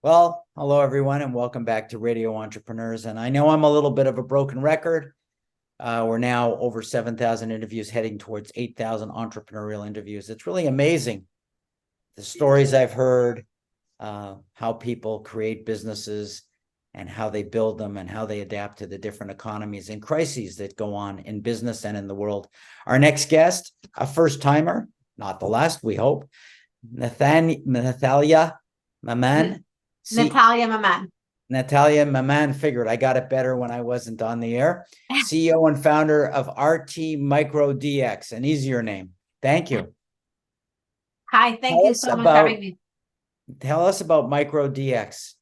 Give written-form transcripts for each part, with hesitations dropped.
Well, hello everyone, and welcome back to Radio Entrepreneurs. And I know I'm a little bit of a broken record. We're now over 7,000 interviews, heading towards 8,000 entrepreneurial interviews. It's really amazing the stories I've heard, how people create businesses and how they build them and how they adapt to the different economies and crises that go on in business and in the world. Our next guest, a first timer, not the last, we hope, Nathalya Mamane. Nathalya Mamane. Nathalya Mamane, figured I got it better when I wasn't on the air. CEO and founder of RT MicroDX, an easier name. Thank you. Hi, thank you so much for having me. Tell us about MicroDX.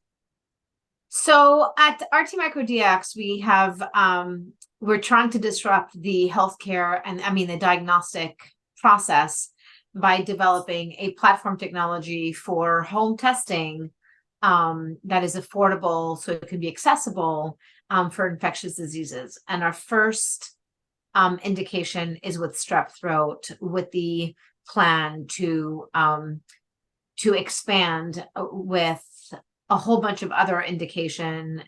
So at RT MicroDX, we have we're trying to disrupt the healthcare and the diagnostic process by developing a platform technology for home testing that is affordable, so it can be accessible for infectious diseases. And our first indication is with strep throat, with the plan to expand with a whole bunch of other indication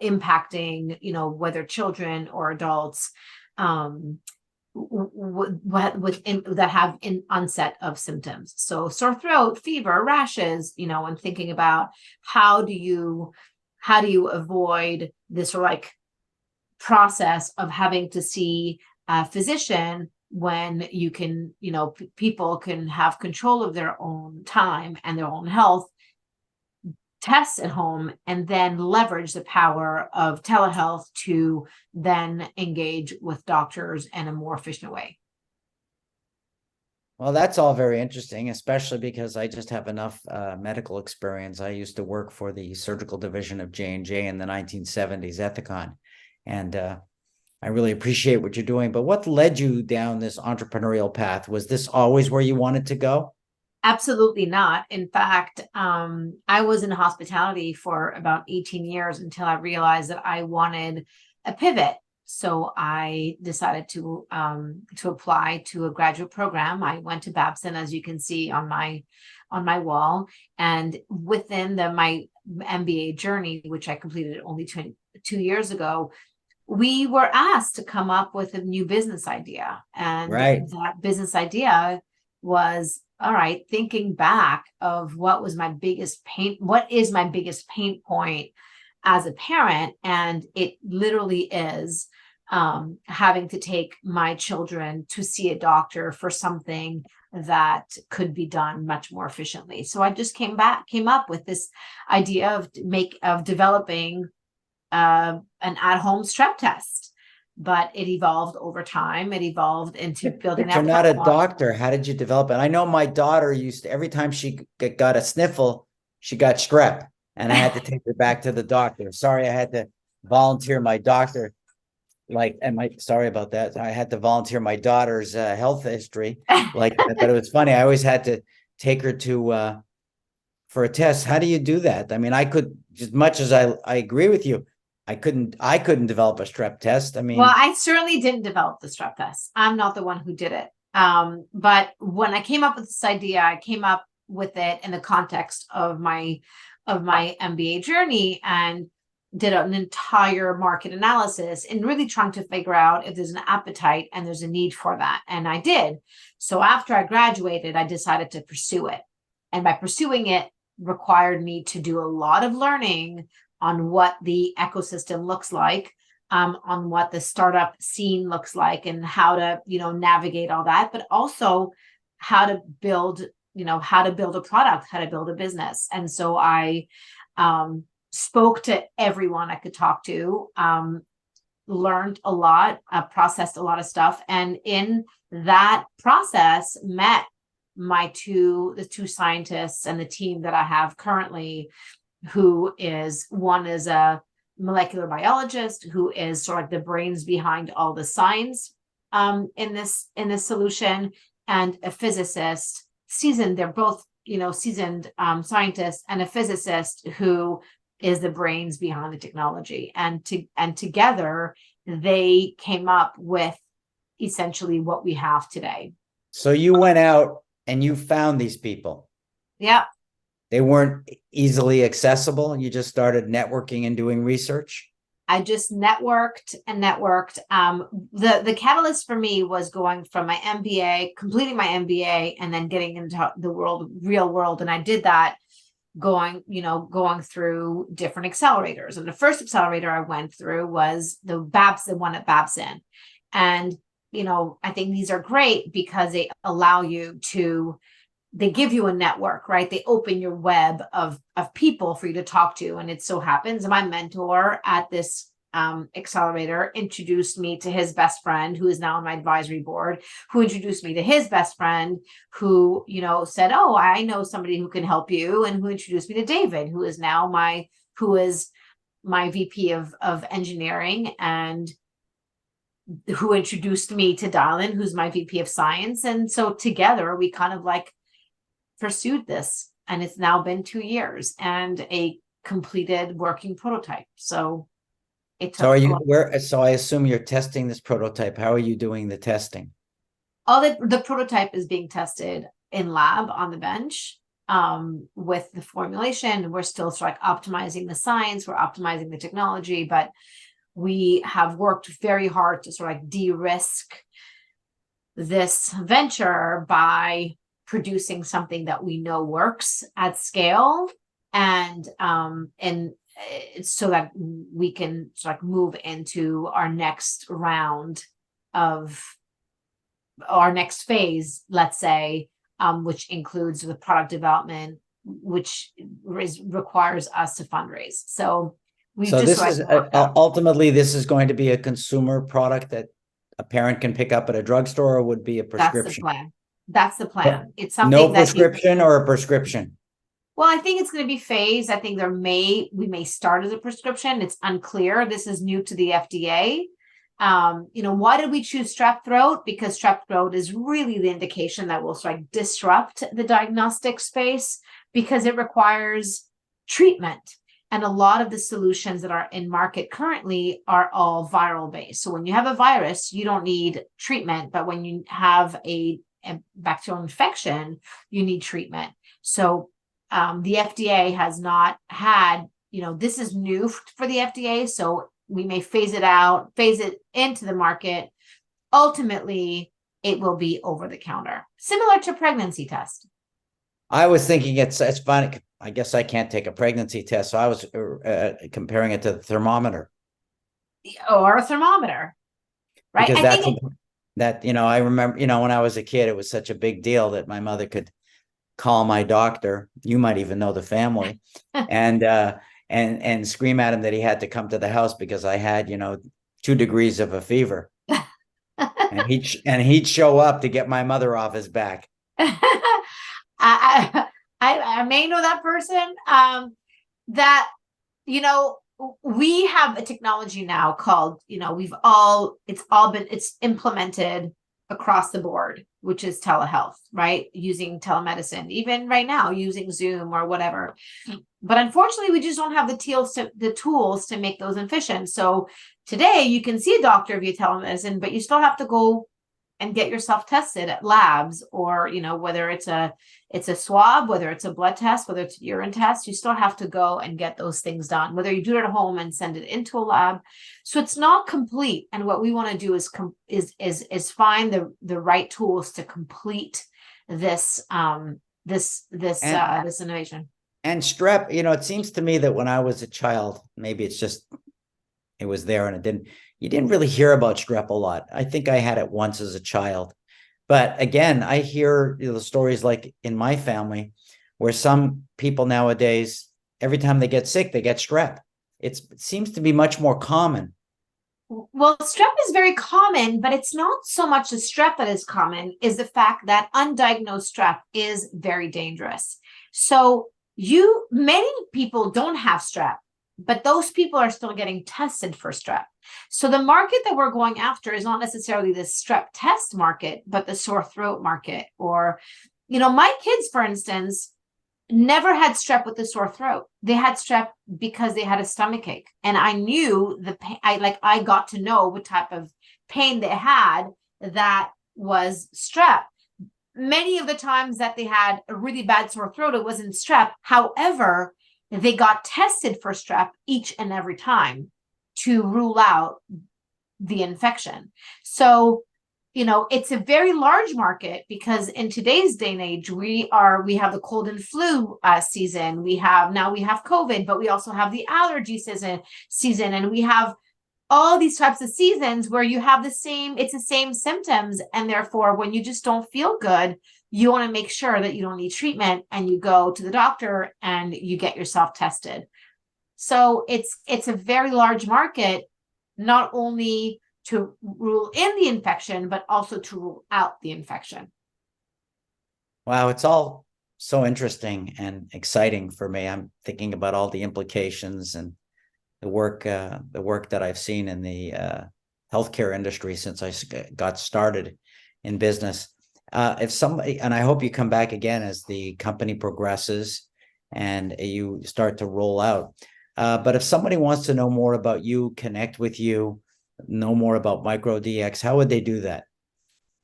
impacting, whether children or adults that have an onset of symptoms. So sore throat, fever, rashes, and thinking about how do you avoid this sort of like process of having to see a physician when you can, people can have control of their own time and their own health, tests at home, and then leverage the power of telehealth to then engage with doctors in a more efficient way. Well, that's all very interesting, especially because I just have enough medical experience. I used to work for the surgical division of J&J in the 1970s, Ethicon, and I really appreciate what you're doing. But what led you down this entrepreneurial path? Was this always where you wanted to go? Absolutely not. In fact, I was in hospitality for about 18 years until I realized that I wanted a pivot. So I decided to apply to a graduate program. I went to Babson, as you can see on my wall, and within my MBA journey, which I completed only 2 years ago, we were asked to come up with a new business idea, and that business idea was, all right, thinking back of what is my biggest pain point as a parent. And it literally is having to take my children to see a doctor for something that could be done much more efficiently. So I just came up with this idea of developing an at-home strep test. But it evolved over time. It evolved into building that. You're not a doctor. How did you develop it? I know my daughter used to, every time she got a sniffle, she got strep, and I had to take her back to the doctor. Sorry, I had to volunteer my doctor. Sorry about that. I had to volunteer my daughter's health history. But it was funny. I always had to take her to for a test. How do you do that? I mean, I could, as much as I agree with you, I couldn't develop a strep test. Well, I certainly didn't develop the strep test. I'm not the one who did it. But when I came up with this idea, I came up with it in the context of my MBA journey and did an entire market analysis and really trying to figure out if there's an appetite and there's a need for that. And I did. So after I graduated, I decided to pursue it. And by pursuing it required me to do a lot of learning on what the ecosystem looks like, on what the startup scene looks like, and how to, navigate all that, but also how to build a product, how to build a business. And so I spoke to everyone I could talk to, learned a lot, processed a lot of stuff. And in that process, met the two scientists and the team that I have currently, one is a molecular biologist who is sort of the brains behind all the science in this solution, and a physicist, seasoned. They're both seasoned scientists, and a physicist who is the brains behind the technology. And together they came up with essentially what we have today. So you went out and you found these people. Yeah. They weren't easily accessible, and you just started networking and doing research? I just networked and networked. The catalyst for me was going from my MBA, completing my MBA, and then getting into the real world. And I did that going through different accelerators. And the first accelerator I went through was the one at Babson. And, I think these are great because they allow you to, they give you a network, right? They open your web of people for you to talk to. And it so happens my mentor at this accelerator introduced me to his best friend, who is now on my advisory board, who introduced me to his best friend, who, said, oh, I know somebody who can help you, and who introduced me to David, who is my VP of engineering, and who introduced me to Dylan, who's my VP of science. And so together we kind of like pursued this, and it's now been 2 years and a completed working prototype. So So I assume you're testing this prototype. How are you doing the testing? The prototype is being tested in lab on the bench with the formulation. We're still optimizing the science, we're optimizing the technology, but we have worked very hard to de-risk this venture by producing something that we know works at scale, and so that we can move into our next round of our next phase, let's say, which includes the product development, which requires us to fundraise. So ultimately, this is going to be a consumer product that a parent can pick up at a drugstore, or would be a prescription? That's the plan. It's something no prescription or a prescription? Well, I think it's going to be phased. I think we may start as a prescription. It's unclear. This is new to the FDA. Why did we choose strep throat? Because strep throat is really the indication that will disrupt the diagnostic space, because it requires treatment. And a lot of the solutions that are in market currently are all viral based. So when you have a virus, you don't need treatment. But when you have a bacterial infection, you need treatment. So the FDA has not had, this is new for the FDA. So we may phase it into the market. Ultimately, it will be over the counter, similar to pregnancy test. I was thinking it's funny. I guess I can't take a pregnancy test, so I was comparing it to the thermometer. Or a thermometer, right? Because I remember, when I was a kid, it was such a big deal that my mother could call my doctor. You might even know the family, and scream at him that he had to come to the house because I had, 2 degrees of a fever, and he'd show up to get my mother off his back. I may know that person. We have a technology now called, it's implemented across the board, which is telehealth, right? Using telemedicine, even right now, using Zoom or whatever. But unfortunately, we just don't have the tools to make those efficient. So today you can see a doctor via telemedicine, but you still have to go and get yourself tested at labs, or, whether it's a swab, whether it's a blood test, whether it's a urine test, you still have to go and get those things done, whether you do it at home and send it into a lab. So it's not complete. And what we want to do is find the right tools to complete this innovation. And strep, it seems to me that when I was a child, maybe it's just, it was there and you didn't really hear about strep a lot. I think I had it once as a child. But again, I hear the stories like in my family where some people nowadays, every time they get sick, they get strep. It seems to be much more common. Well, strep is very common, but it's not so much the strep that is common, is the fact that undiagnosed strep is very dangerous. So many people don't have strep, but those people are still getting tested for strep. So the market that we're going after is not necessarily the strep test market, but the sore throat market. Or, my kids, for instance, never had strep with the sore throat. They had strep because they had a stomach ache. And I knew the pain. I got to know what type of pain they had that was strep. many of the times that they had a really bad sore throat, it wasn't strep. However, they got tested for strep each and every time to rule out the infection. So, it's a very large market, because in today's day and age, we have the cold and flu season. We have COVID, but we also have the allergy season, and we have all these types of seasons where you have it's the same symptoms. And therefore, when you just don't feel good, you want to make sure that you don't need treatment, and you go to the doctor and you get yourself tested. So it's a very large market, not only to rule in the infection, but also to rule out the infection. Wow, it's all so interesting and exciting for me. I'm thinking about all the implications and the work that I've seen in the healthcare industry since I got started in business. If somebody, and I hope you come back again as the company progresses and you start to roll out. But if somebody wants to know more about you, connect with you, know more about MicroDX, how would they do that?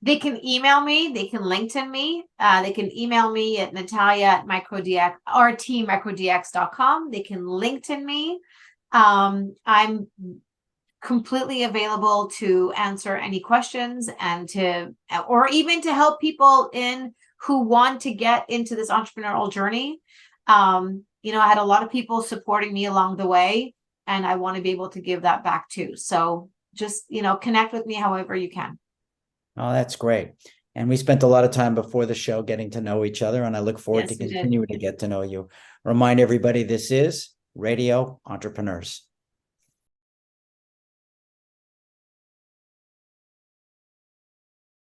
They can email me. They can LinkedIn me. They can email me at Nathalya at MicroDX, rtmicrodx.com. They can LinkedIn me. I'm completely available to answer any questions or even to help people who want to get into this entrepreneurial journey. I had a lot of people supporting me along the way, and I want to be able to give that back too. So just, connect with me however you can. Oh, that's great. And we spent a lot of time before the show getting to know each other, and I look forward to continuing to get to know you. Remind everybody, this is Radio Entrepreneurs.